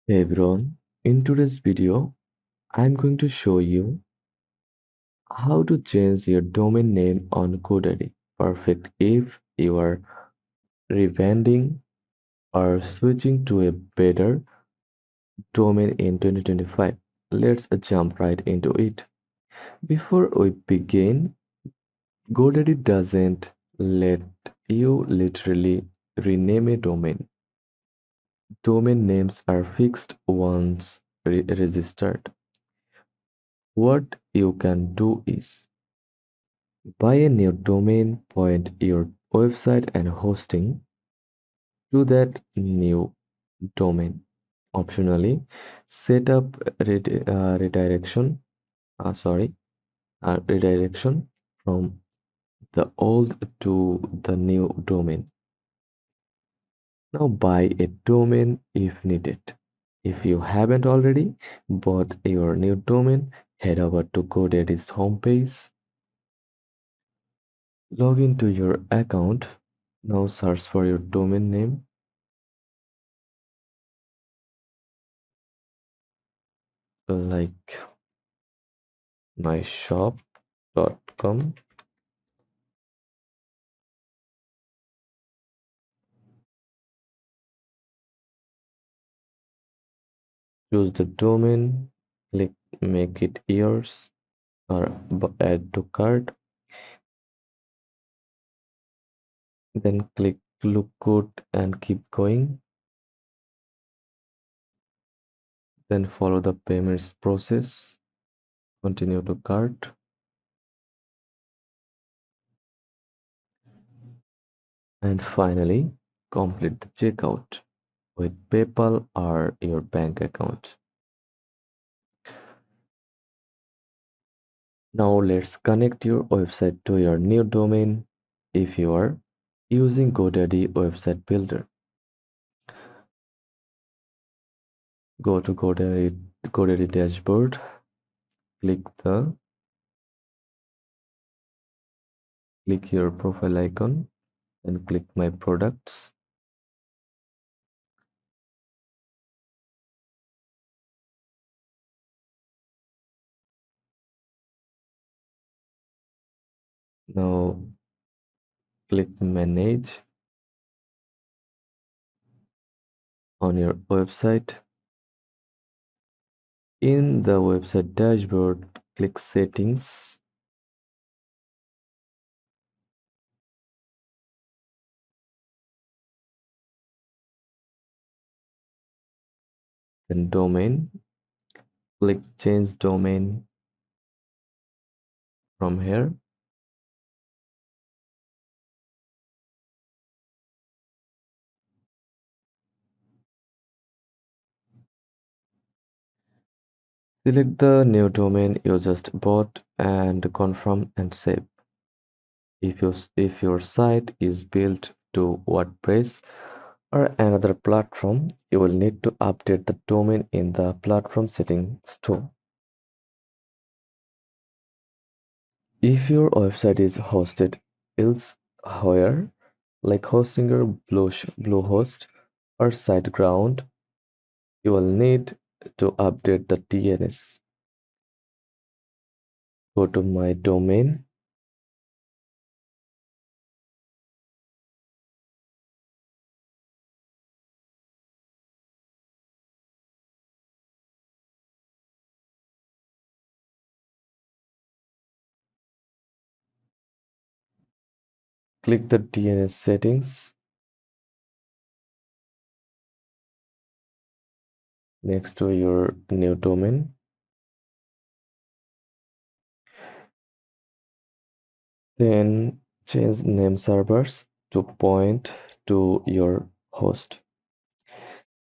Hey everyone, in today's video, I'm going to show you how to change your domain name on GoDaddy. Perfect if you are rebranding or switching to a better domain in 2025. Let's jump right into it. Before we begin, GoDaddy doesn't let you literally rename a domain. Domain names are fixed once registered. What you can do is buy a new domain, point your website and hosting to that new domain. Optionally, set up redirection from the old to the new domain. Now buy a domain if needed. If you haven't already bought your new domain, head over to GoDaddy's homepage, log into your account. Now search for your domain name like myshop.com. Choose the domain, click make it yours or add to cart. Then click look good and keep going. Then follow the payments process. Continue to cart. And finally, complete the checkout with PayPal or your bank account. Now let's connect your website to your new domain if you are using GoDaddy Website Builder. Go to GoDaddy dashboard, click your profile icon and click my products. Now click manage on your website. In the website dashboard, click settings. Then domain, click change domain from here. Select the new domain you just bought and confirm and save. If your site is built to WordPress or another platform, you will need to update the domain in the platform settings too. If your website is hosted elsewhere, like Hostinger, Bluehost, or SiteGround, you will need to update the DNS. Go to My Domain. Click the DNS settings next to your new domain. Then change name servers to point to your host.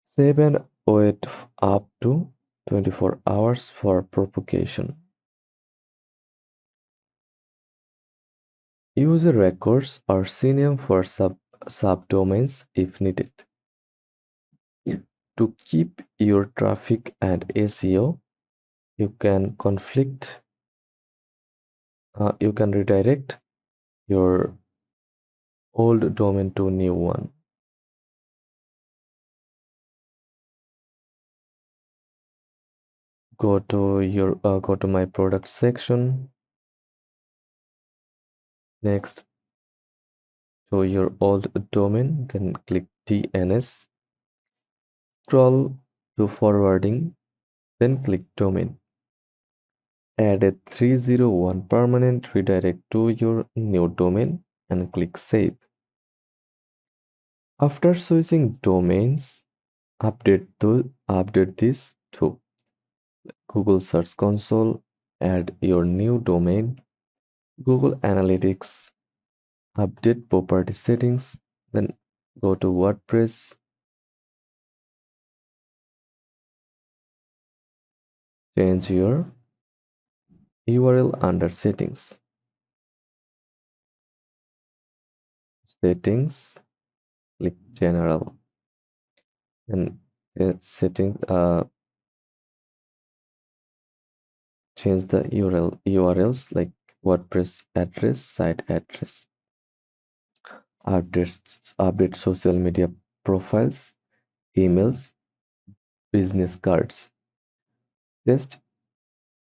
Save and wait up to 24 hours for propagation. Use records or synonym for subdomains if needed. To keep your traffic and SEO, you can redirect your old domain to new one. Go to my product section. Next, to your old domain, then click DNS. Scroll to forwarding, then click domain. Add a 301 permanent redirect to your new domain and click save. After switching domains, update this to Google Search Console, add your new domain, Google Analytics, update property settings, then go to WordPress, change your URL under settings. Settings, click general, and change the URLs like WordPress address, site address, update social media profiles, emails, business cards. Test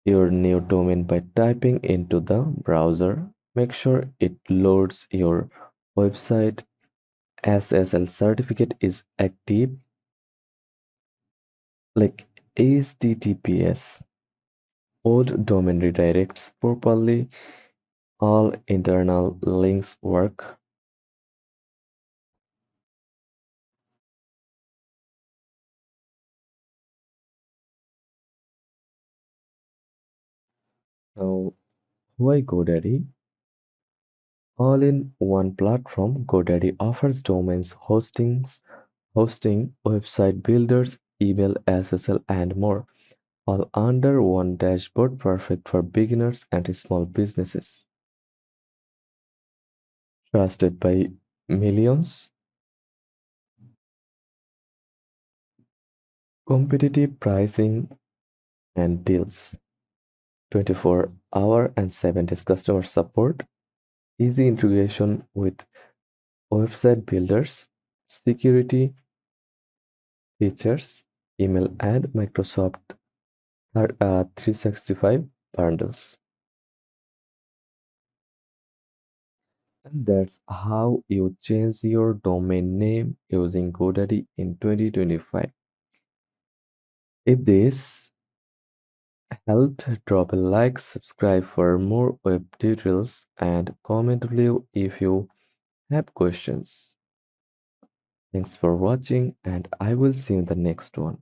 your new domain by typing into the browser. Make sure it loads your website. SSL certificate is active, like HTTPS. Old domain redirects properly. All internal links work. Now, why GoDaddy? All in one platform, GoDaddy offers domains, hosting, website builders, email, SSL, and more, all under one dashboard, perfect for beginners and small businesses. Trusted by millions, competitive pricing and deals, 24-hour and 7 days customer support, easy integration with website builders, security features, email, and Microsoft 365 bundles. And that's how you change your domain name using GoDaddy in 2025. If this helped, drop a like, subscribe for more web tutorials, and comment below if you have questions. Thanks for watching, and I will see you in the next one.